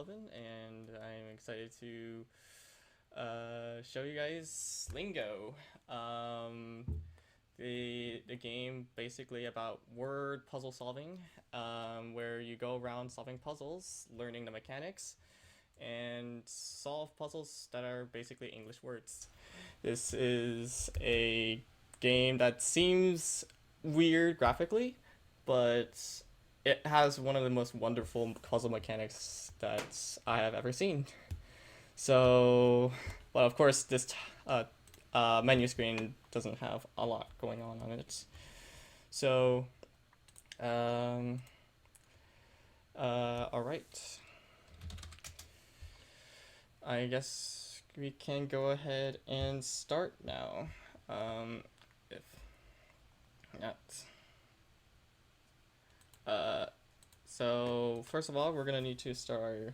undalevein, and I'm excited to show you guys Lingo. The game basically about word puzzle solving, where you go around solving puzzles, learning the mechanics, and solve puzzles that are basically English words. This is a game that seems weird graphically, but it has one of the most wonderful puzzle mechanics that I have ever seen. So, well, of course, this menu screen doesn't have a lot going on it. So, all right. I guess we can go ahead and start now. If not. So first of all, we're gonna need to start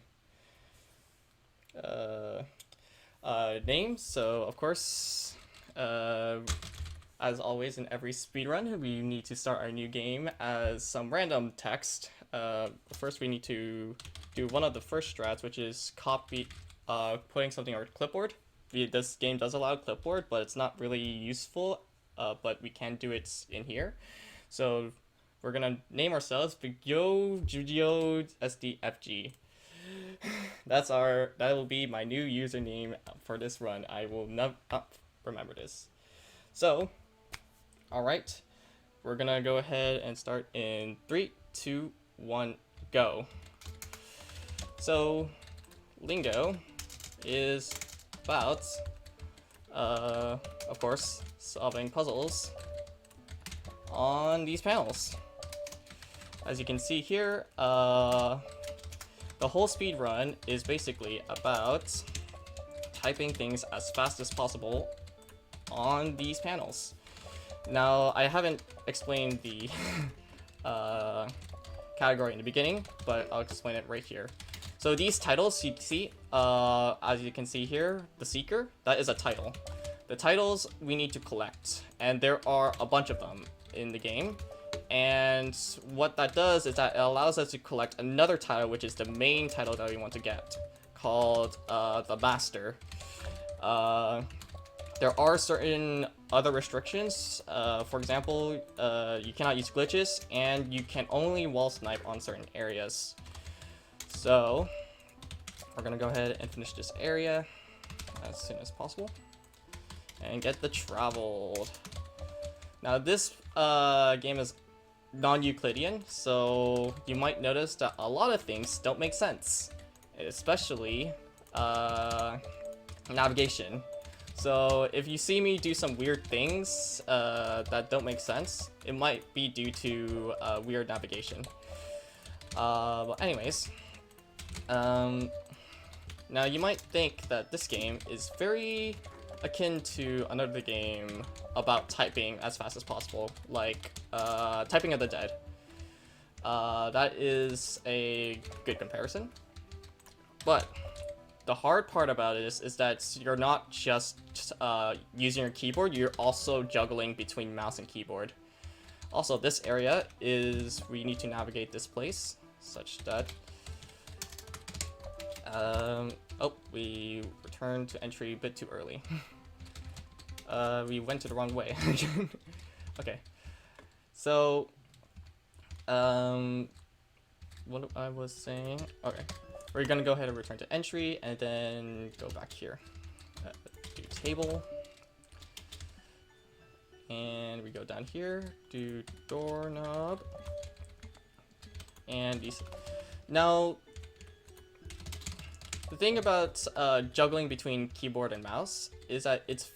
our names. So of course, as always in every speedrun, we need to start our new game as some random text. First we need to do one of the first strats, which is putting something on our clipboard. This game does allow clipboard, but it's not really useful, but we can do it in here. So we're gonna name ourselves Yo Judio SDFG. That will be my new username for this run. I will not remember this. So, alright. We're gonna go ahead and start in 3, 2, 1, go. So, Lingo is about, of course, solving puzzles on these panels. As you can see here, the whole speed run is basically about typing things as fast as possible on these panels. Now, I haven't explained the category in the beginning, but I'll explain it right here. So these titles you see, as you can see here, the Seeker, that is a title. The titles we need to collect, and there are a bunch of them in the game. And what that does is that it allows us to collect another title, which is the main title that we want to get, called the Master. There are certain other restrictions. For example, you cannot use glitches, and you can only wall snipe on certain areas. So we're gonna go ahead and finish this area as soon as possible and get the traveled. Now this game is non-Euclidean, so you might notice that a lot of things don't make sense, especially navigation. So if you see me do some weird things that don't make sense, it might be due to weird navigation. But anyways, now you might think that this game is very akin to another game about typing as fast as possible, like Typing of the Dead. That is a good comparison. But the hard part about it is that you're not just using your keyboard, you're also juggling between mouse and keyboard. Also, this area is we need to navigate this place such that oh, we returned to entry a bit too early. We went to the wrong way. Okay. So, what I was saying. Okay. We're gonna go ahead and return to entry and then go back here. Do table. And we go down here, do doorknob. And these. Now, the thing about juggling between keyboard and mouse is that it's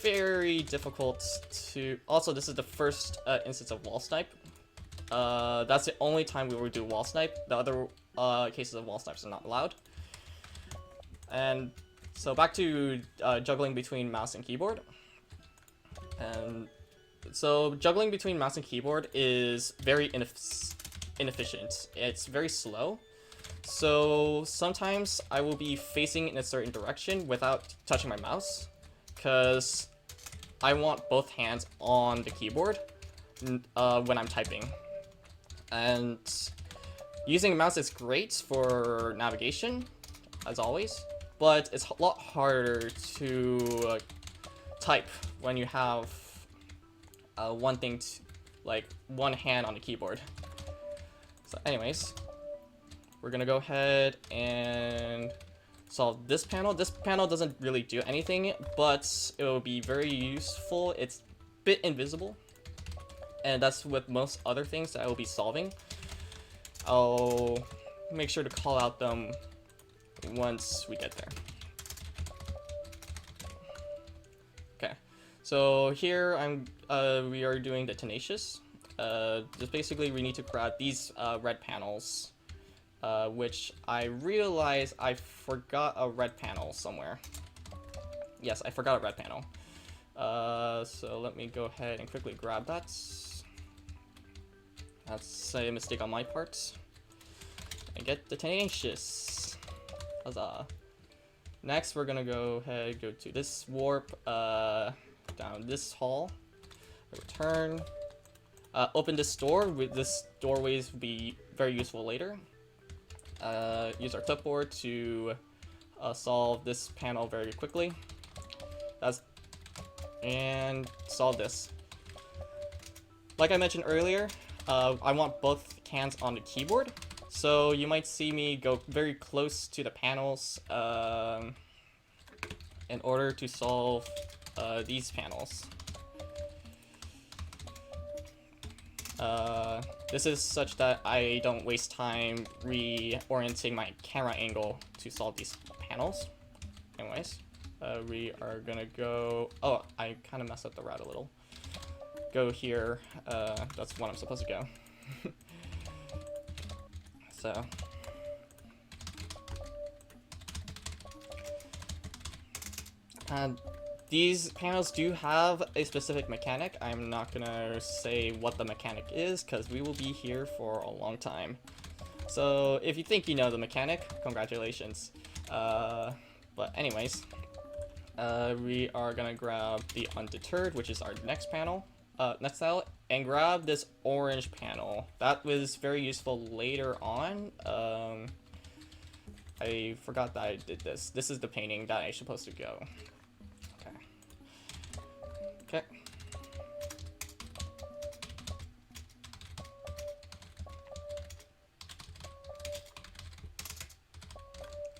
very difficult to... Also, this is the first instance of wall snipe. That's the only time we will do wall snipe. The other cases of wall snipes are not allowed. And so back to juggling between mouse and keyboard. And so juggling between mouse and keyboard is very inefficient. It's very slow. So sometimes I will be facing in a certain direction without touching my mouse, because I want both hands on the keyboard when I'm typing. And Using a mouse is great for navigation, as always, but it's a lot harder to type when you have one thing, like one hand on the keyboard. So anyways, we're gonna go ahead and solve this panel. This panel doesn't really do anything, but it will be very useful. It's a bit invisible, and that's with most other things that I will be solving. I'll make sure to call out them once we get there. Okay, so here we are doing the tenacious. Just basically we need to grab these red panels, which I realize I forgot a red panel somewhere. Yes, I forgot a red panel. So let me go ahead and quickly grab that. That's a mistake on my part. And get the tenacious. Huzzah. Next, we're gonna go ahead, go to this warp, down this hall, return, open this door. This doorways will be very useful later. Use our clipboard to solve this panel very quickly. And solve this. Like I mentioned earlier, I want both hands on the keyboard, so you might see me go very close to the panels in order to solve these panels. This is such that I don't waste time reorienting my camera angle to solve these panels. Anyways, we are gonna go... Oh, I kind of messed up the route a little. Go here. That's when I'm supposed to go. So... these panels do have a specific mechanic. I'm not gonna say what the mechanic is, because we will be here for a long time. So if you think you know the mechanic, congratulations. But anyways, we are gonna grab the Undeterred, which is our next panel, next tile, and grab this orange panel. That was very useful later on. I forgot that I did this. This is the painting that I'm supposed to go. Okay.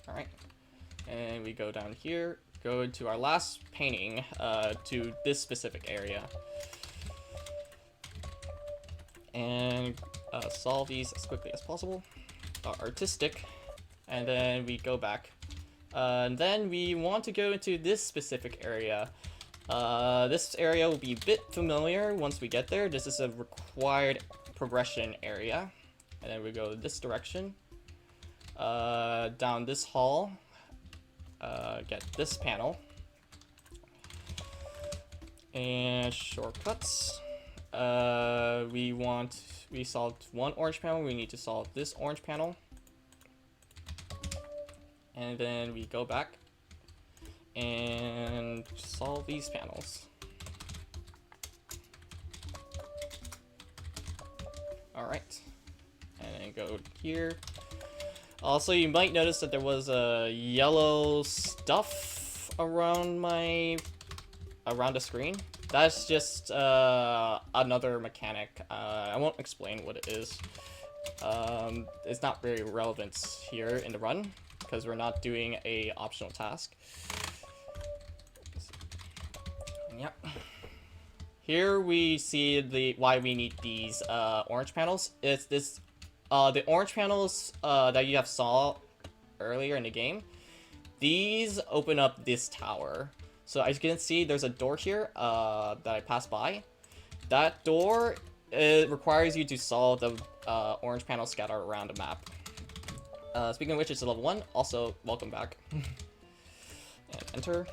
Alright. And we go down here, go into our last painting, to this specific area. And solve these as quickly as possible. Artistic. And then we go back. And then we want to go into this specific area. This area will be a bit familiar once we get there. This is a required progression area. And then we go this direction. Down this hall. Get this panel. And shortcuts. We solved one orange panel. We need to solve this orange panel. And then we go back and solve these panels. Alright. And then go here. Also, you might notice that there was a yellow stuff around the screen. That's just another mechanic. I won't explain what it is. It's not very relevant here in the run, because we're not doing a optional task. Yep. Here we see why we need these orange panels. It's this the orange panels that you have saw earlier in the game. These open up this tower. So as you can see, there's a door here that I passed by. That door, it requires you to solve the orange panels scattered around the map. Speaking of which, it's a level 1. Also, welcome back. And enter.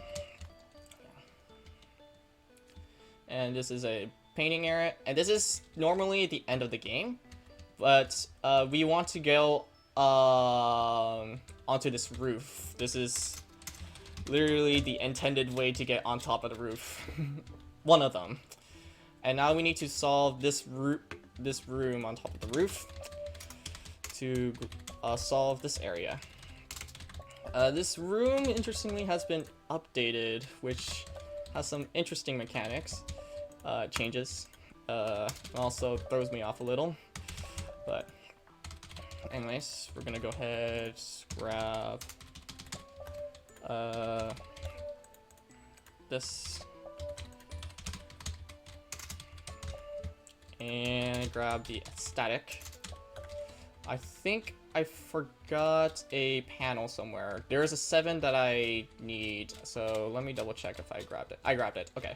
And this is a painting area. And this is normally the end of the game. But we want to go onto this roof. This is literally the intended way to get on top of the roof. One of them. And now we need to solve this room on top of the roof to solve this area. This room, interestingly, has been updated, which has some interesting mechanics, changes. Also throws me off a little, but anyways, we're gonna go ahead, grab this, and grab the static. I think I forgot a panel somewhere. There's a 7 that I need, so let me double check if I grabbed it. I grabbed it, okay.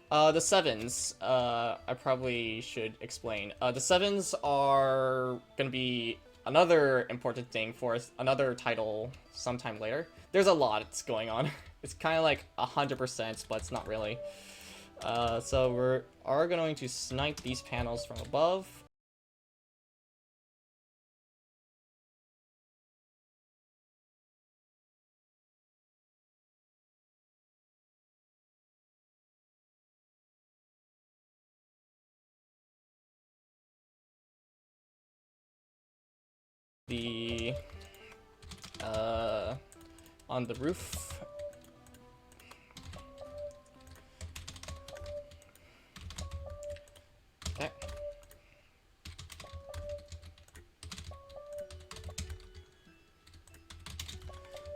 The 7s, I probably should explain. The 7s are gonna be another important thing for another title sometime later. There's a lot that's going on. It's kind of like 100%, but it's not really. So we are going to snipe these panels from above. The on the roof. Okay.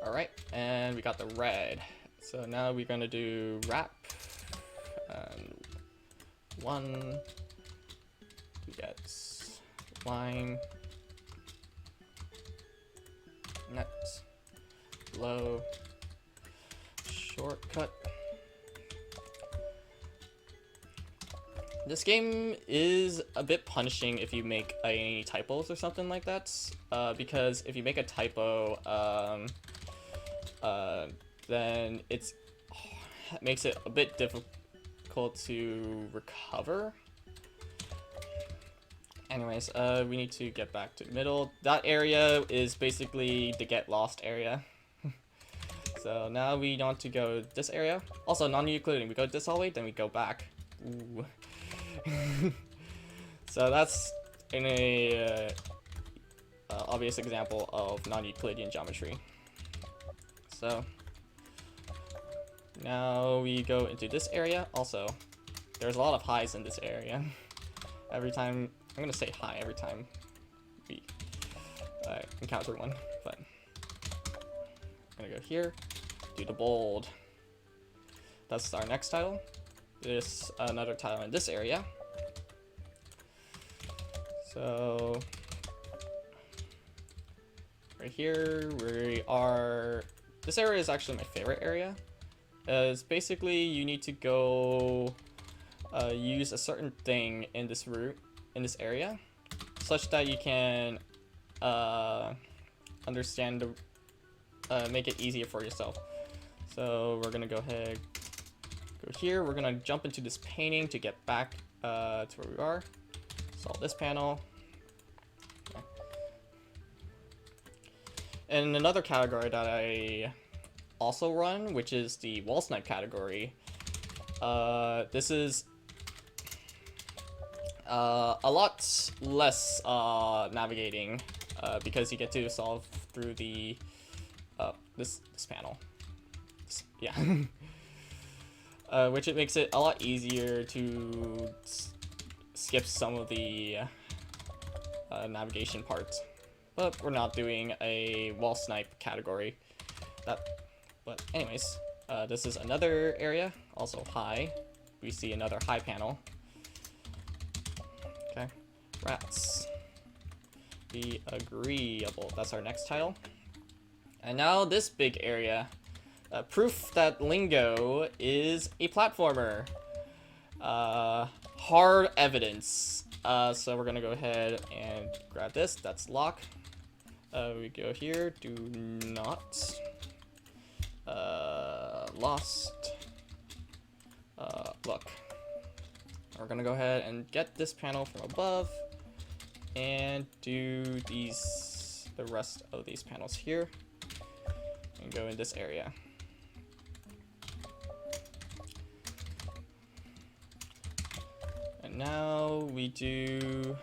All right, and we got the red. So now we're gonna do wrap. And 1. We get line. Net, low, shortcut. This game is a bit punishing if you make any typos or something like that, because if you make a typo, then it makes it a bit difficult to recover. Anyways, we need to get back to the middle. That area is basically the get lost area. So now we want to go this area. Also, non-Euclidean. We go this hallway, then we go back. Ooh. So that's in a obvious example of non-Euclidean geometry. So now we go into this area. Also, there's a lot of highs in this area. Every time. I'm gonna say hi every time we encounter one, but I'm gonna go here, do the bold. That's our next title. This another title in this area. So right here we are. This area is actually my favorite area. It's basically you need to go use a certain thing in this route. In this area, such that you can understand the make it easier for yourself. So we're gonna go ahead, go here. We're gonna jump into this painting to get back to where we are. Solve this panel. Okay. And another category that I also run, which is the wall snipe category. This is a lot less navigating because you get to solve through the this panel. Yeah. Which it makes it a lot easier to skip some of the navigation parts. But we're not doing a wall snipe category. But anyways, this is another area, also high. We see another high panel. Okay, rats. Be agreeable. That's our next tile. And now this big area. Proof that Lingo is a platformer. Hard evidence. So we're gonna go ahead and grab this. That's lock. We go here. Do not. Lost. Look. We're gonna go ahead and get this panel from above and do the rest of these panels here and go in this area. And now we do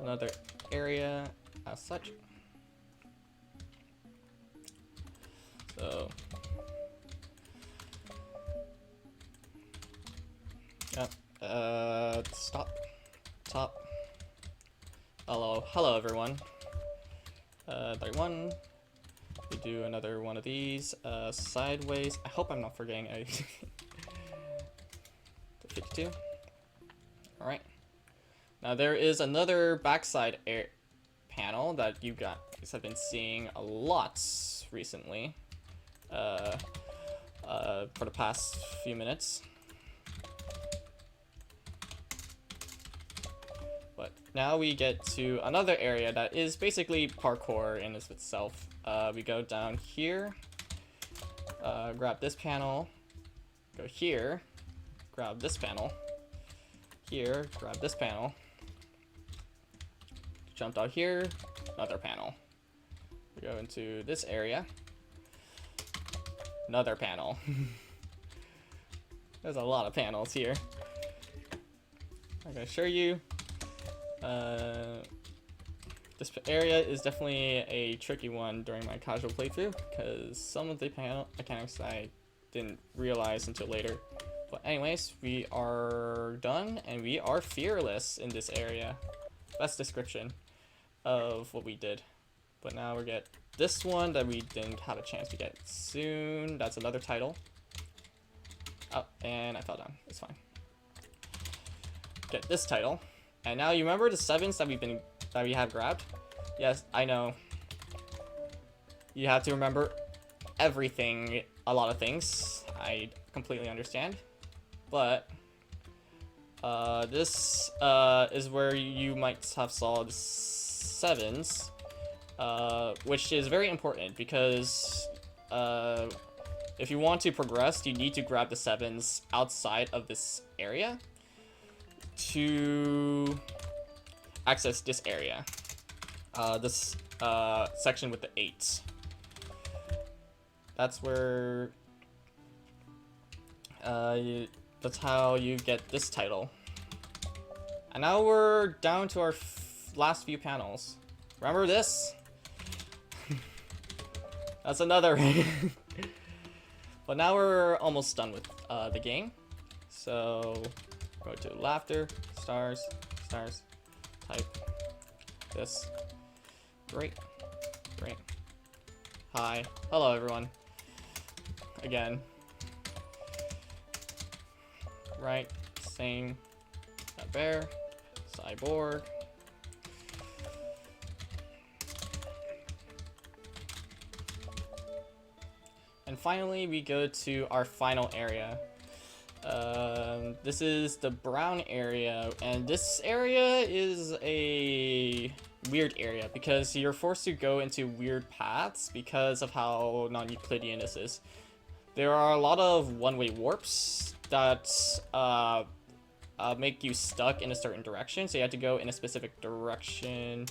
another area as such. So yeah, stop, top. Hello everyone. 31. We do another one of these, sideways. I hope I'm not forgetting anything. 52. Alright. Now there is another backside air panel that you guys have been seeing a lot recently. For the past few minutes. But now we get to another area that is basically parkour in itself. We go down here, grab this panel, go here, grab this panel, here, grab this panel, jumped out here, another panel. We go into this area, another panel. There's a lot of panels here. I'm gonna show you. This area is definitely a tricky one during my casual playthrough because some of the panel mechanics I didn't realize until later. But anyways, we are done and we are fearless in this area. Best description of what we did. But now we get this one that we didn't have a chance to get soon. That's another title. Oh, and I fell down. It's fine. Get this title. And now you remember the 7s that we have grabbed? Yes, I know. You have to remember everything, a lot of things. I completely understand. But this is where you might have saw the 7s, which is very important because if you want to progress, you need to grab the 7s outside of this area to access this area, this section with the 8s. That's where that's how you get this title. And now we're down to our last few panels. Remember this? That's another. But now we're almost done with the game. So go to laughter, stars, stars, type this. Great, great. Hi, hello everyone. Again. Right, same. That bear, cyborg. And finally, we go to our final area. This is the brown area, and this area is a weird area because you're forced to go into weird paths because of how non-Euclidean this is. There are a lot of one-way warps that make you stuck in a certain direction, so you have to go in a specific direction.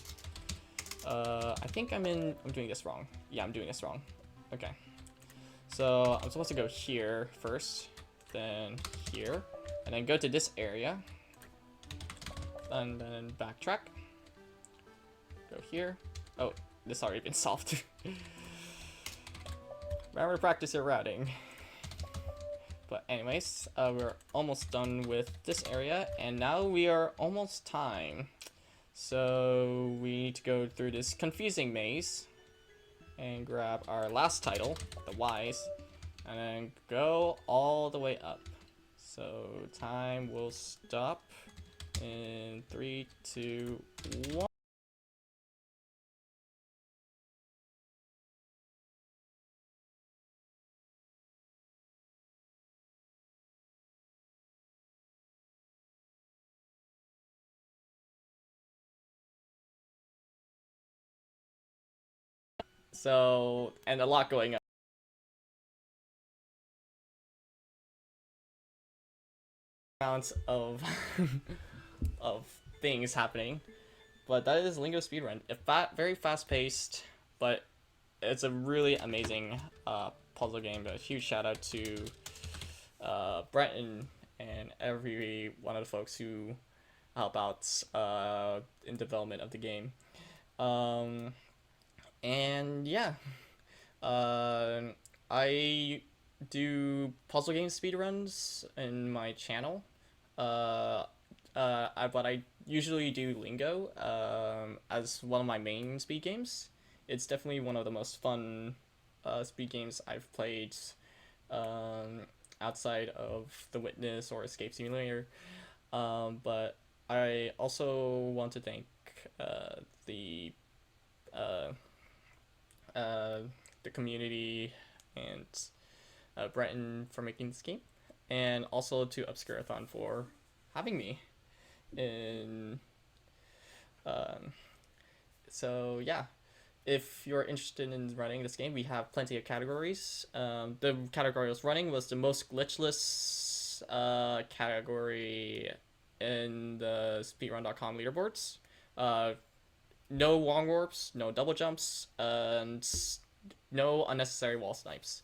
I think I'm doing this wrong. Yeah, I'm doing this wrong. Okay. So I'm supposed to go here first, then here, and then go to this area, and then backtrack. Go here. Oh, this already been solved. Remember to practice your routing. But anyways, we're almost done with this area, and now we are almost time. So we need to go through this confusing maze and grab our last title, the Y's, and then go all the way up. So time will stop in 3, 2, 1. So, and a lot going on. Amounts of of things happening, but that is Lingo speedrun. Very fast-paced, but it's a really amazing puzzle game. A huge shout out to Brenton and every one of the folks who help out in development of the game. Um, and yeah, uh, I do puzzle game speedruns in my channel. But I usually do Lingo as one of my main speed games. It's definitely one of the most fun speed games I've played um, outside of The Witness or Escape Simulator. But I also want to thank the uh, uh, the community and Breton for making this game, and also to Obscurathon for having me. And um, so yeah, if you're interested in running this game, we have plenty of categories. The category I was running was the most glitchless category in the speedrun.com leaderboards. Uh, no long warps, no double jumps, and no unnecessary wall snipes.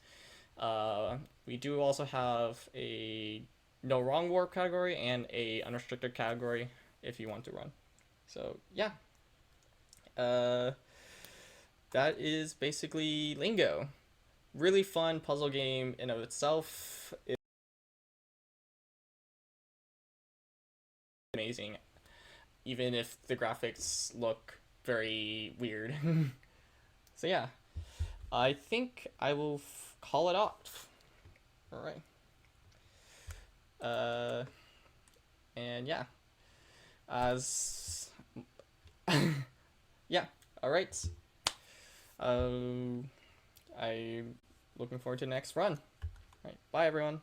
We do also have a no wrong warp category and a unrestricted category if you want to run. So yeah, uh, that is basically Lingo. Really fun puzzle game in of itself. It's amazing, even if the graphics look very weird. So yeah, I think I will call it off. All right. Uh, and yeah, as yeah, all right. I'm looking forward to the next run. All right, bye everyone.